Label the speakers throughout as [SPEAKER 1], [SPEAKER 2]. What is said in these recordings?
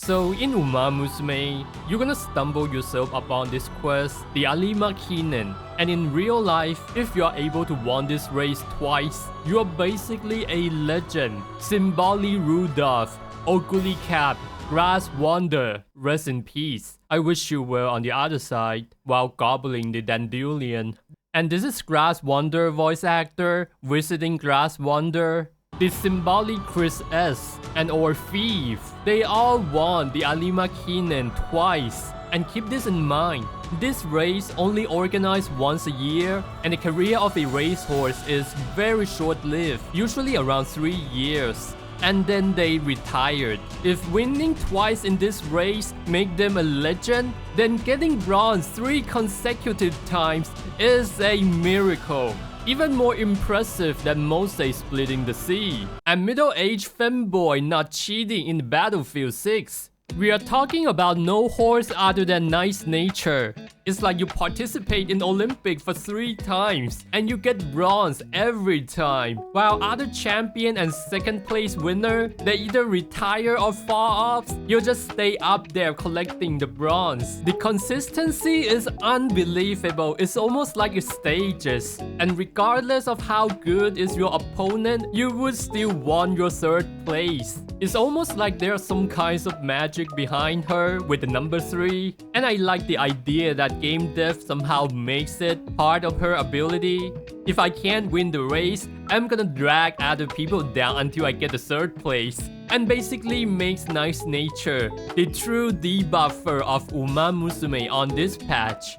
[SPEAKER 1] So in Umamusume, you're gonna stumble yourself upon this quest, the Alima Kinen. And in real life, if you are able to win this race twice, you are basically a legend. Symboli Rudolph, Oguli Cap, Grass Wonder, rest in peace. I wish you were on the other side while gobbling the dandelion. And this is Grass Wonder voice actor visiting Grass Wonder. The symbolic Chris S. and or Thief, they all won the Alima Kinen twice. And keep this in mind, this race only organized once a year, and the career of a racehorse is very short-lived, usually around 3 years. And then they retired. If winning twice in this race make them a legend, then getting bronze 3 consecutive times is a miracle. Even more impressive than Mose splitting the sea. And middle-aged femboy not cheating in Battlefield 6. We are talking about no horse other than nice nature. It's like you participate in Olympics for 3 times and you get bronze every time. While other champion and second place winner, they either retire or fall off, you just stay up there collecting the bronze. The consistency is unbelievable. It's almost like it's stages. And regardless of how good is your opponent, you would still won your 3rd place. It's almost like there's some kinds of magic behind her with the number 3. And I like the idea that game dev somehow makes it part of her ability. If I can't win the race, I'm gonna drag other people down until I get the 3rd place. And basically makes nice nature the true debuffer of Umamusume on this patch.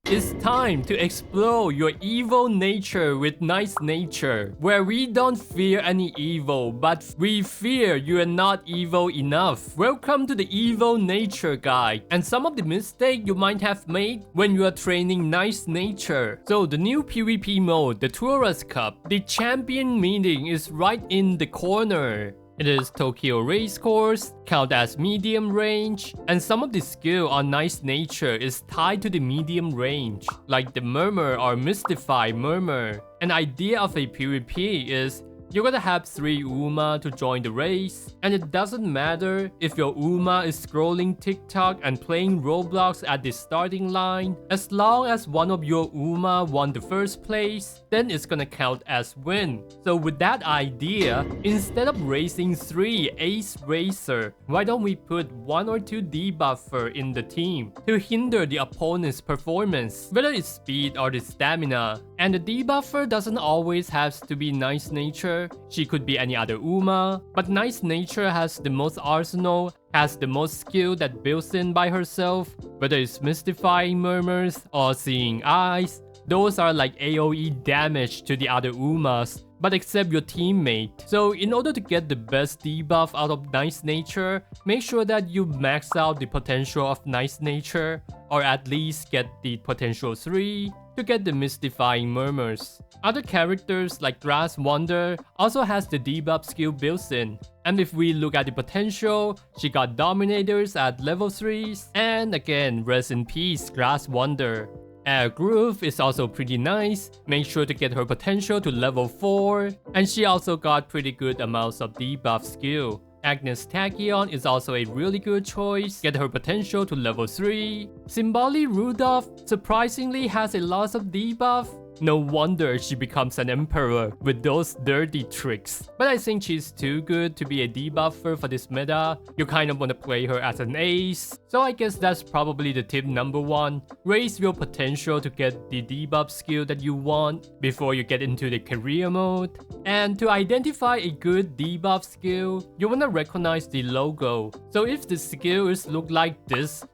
[SPEAKER 1] It's time to explore your evil nature with nice nature, where we don't fear any evil, but we fear you are not evil enough. Welcome to the evil nature guide, and some of the mistakes you might have made when you are training nice nature. So the new PvP mode, the Tourist Cup, the champion meeting is right in the corner. It is Tokyo Racecourse, count as medium range, and some of the skill on nice nature is tied to the medium range, like the Murmur or Mystify Murmur. An idea of a PvP is you're gonna have 3 Uma to join the race, and it doesn't matter if your Uma is scrolling TikTok and playing Roblox at the starting line. As long as one of your Uma won the 1st place, then it's gonna count as win. So with that idea, instead of racing 3 ace racer, why don't we put 1 or 2 debuffer in the team to hinder the opponent's performance, whether it's speed or the stamina. And the debuffer doesn't always have to be nice nature. She could be any other Uma, but nice nature has the most arsenal, has the most skill that builds in by herself, whether it's mystifying murmurs or seeing eyes. Those are like AoE damage to the other Umas, but except your teammate. So in order to get the best debuff out of nice nature, make sure that you max out the potential of nice nature, or at least get the potential 3 to get the mystifying murmurs. Other characters like Grass Wonder also has the debuff skill built in. And if we look at the potential, she got Dominators at level 3s, and again, rest in peace Grass Wonder. Air Groove is also pretty nice, make sure to get her potential to level 4, and she also got pretty good amounts of debuff skill. Agnes Tachyon is also a really good choice, get her potential to level 3. Symboli Rudolph surprisingly has a lot of debuff. No wonder she becomes an emperor with those dirty tricks. But I think she's too good to be a debuffer for this meta. You kind of want to play her as an ace. So I guess that's probably the tip number 1. Raise your potential to get the debuff skill that you want before you get into the career mode. And to identify a good debuff skill, you want to recognize the logo. So if the skills look like this,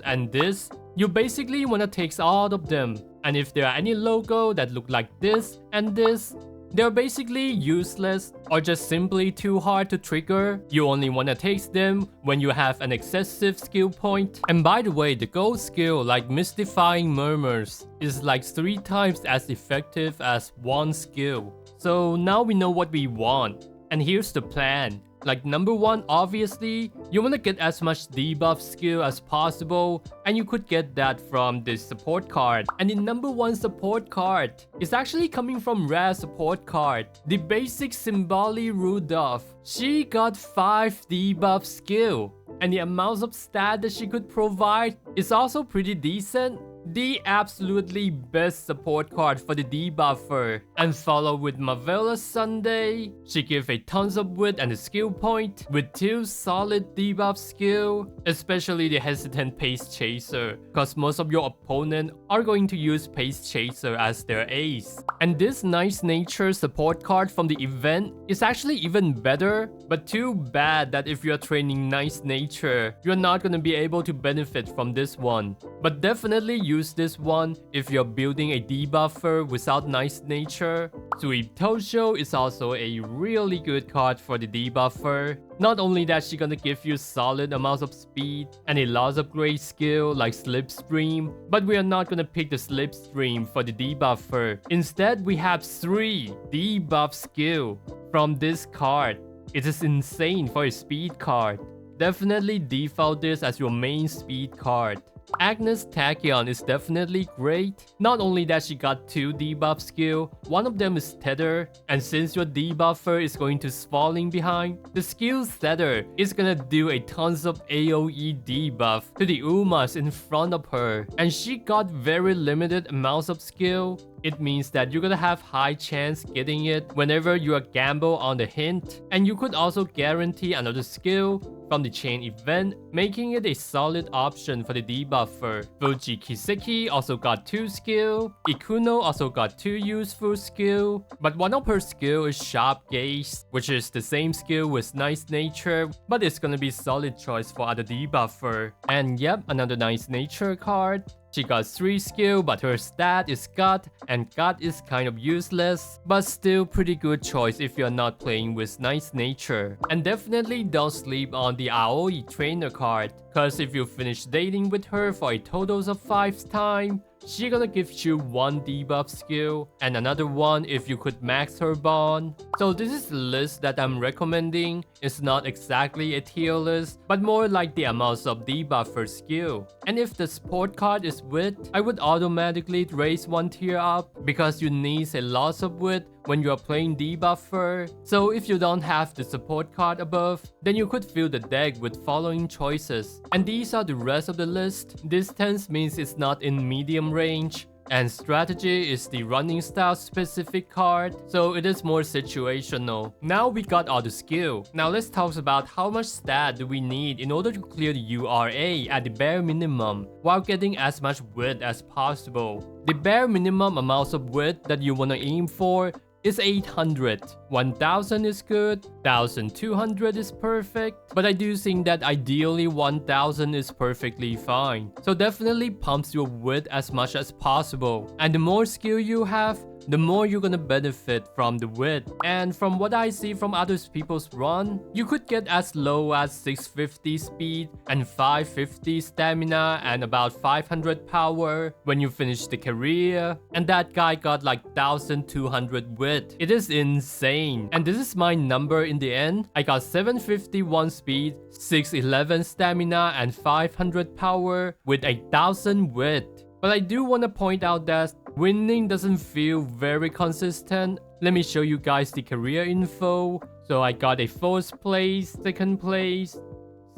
[SPEAKER 1] and this, you basically want to take all of them. And if there are any logo that look like this and this, they're basically useless or just simply too hard to trigger. You only want to take them when you have an excessive skill point. And by the way, the gold skill like Mystifying Murmurs is like 3 times as effective as 1 skill. So now we know what we want. And here's the plan. Like number 1, obviously, you want to get as much debuff skill as possible, and you could get that from this support card. And the number 1 support card is actually coming from rare support card, the basic Symboli Rudolph. She got 5 debuff skill, and the amounts of stat that she could provide is also pretty decent. The absolutely best support card for the debuffer. And followed with Marvelous Sunday. She gave a tons of wit and a skill point with 2 solid debuff skill, especially the hesitant Pace Chaser, cause most of your opponent are going to use Pace Chaser as their ace. And this Nice Nature support card from the event is actually even better, but too bad that if you're training Nice Nature, you're not gonna be able to benefit from this one. But definitely use this one if you're building a debuffer without Nice Nature. Sweep Tosho is also a really good card for the debuffer. Not only that, she's gonna give you solid amounts of speed and a lot of great skill like Slipstream, but we are not gonna pick the Slipstream for the debuffer. Instead, we have 3 debuff skill from this card. It is insane for a speed card. Definitely default this as your main speed card. Agnes Tachyon is definitely great. Not only that she got 2 debuff skill, one of them is Tether, and since your debuffer is going to falling behind, the skill Tether is gonna do a tons of AoE debuff to the Umas in front of her, and she got very limited amounts of skill. It means that you're gonna have high chance getting it whenever you gamble on the hint, and you could also guarantee another skill from the chain event, making it a solid option for the debuffer. Fuji Kiseki also got 2 skill. Ikuno also got 2 useful skill, but one of her skill is Sharp Gaze, which is the same skill with Nice Nature, but it's gonna be solid choice for other debuffer. And yep, another Nice Nature card. She got 3 skill, but her stat is Gut, and Gut is kind of useless, but still pretty good choice if you're not playing with Nice Nature. And definitely don't sleep on the Aoi trainer card, cause if you finish dating with her for a total of 5 times, she gonna give you 1 debuff skill and another one if you could max her bond. So this is the list that I'm recommending. It's not exactly a tier list, but more like the amounts of debuffer skill. And if the support card is wit, I would automatically raise 1 tier up because you need a lot of wit when you are playing debuffer. So if you don't have the support card above, then you could fill the deck with following choices. And these are the rest of the list. Distance means it's not in medium range. And strategy is the running style specific card, so it is more situational. Now we got all the skill. Now let's talk about how much stat do we need in order to clear the URA at the bare minimum while getting as much wit as possible. The bare minimum amounts of wit that you wanna aim for is 800. 1000 is good, 1200 is perfect, but I do think that ideally 1000 is perfectly fine. So definitely pumps your wit as much as possible. And the more skill you have, the more you're gonna benefit from the wit. And from what I see from other people's run, you could get as low as 650 speed and 550 stamina and about 500 power when you finish the career. And that guy got like 1200 wit. It is insane. And this is my number in the end. I got 751 speed, 611 stamina and 500 power with 1000 wit. But I do want to point out that winning doesn't feel very consistent. Let me show you guys the career info. So I got a 4th place, 2nd place,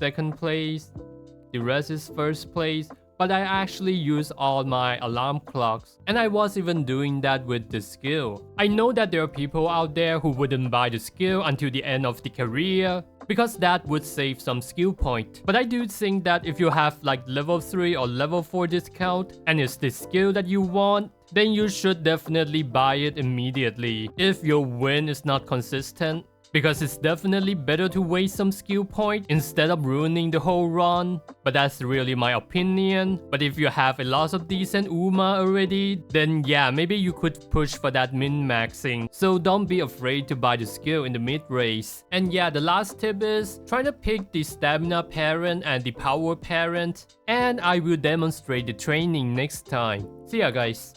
[SPEAKER 1] 2nd place. The rest is 1st place. But I actually use all my alarm clocks. And I was even doing that with the skill. I know that there are people out there who wouldn't buy the skill until the end of the career, because that would save some skill point. But I do think that if you have like level 3 or level 4 discount and it's the skill that you want, then you should definitely buy it immediately if your win is not consistent. Because it's definitely better to waste some skill point instead of ruining the whole run. But that's really my opinion. But if you have a lot of decent Uma already, then yeah, maybe you could push for that min-maxing. So don't be afraid to buy the skill in the mid-race. And yeah, the last tip is try to pick the stamina parent and the power parent. And I will demonstrate the training next time. See ya guys.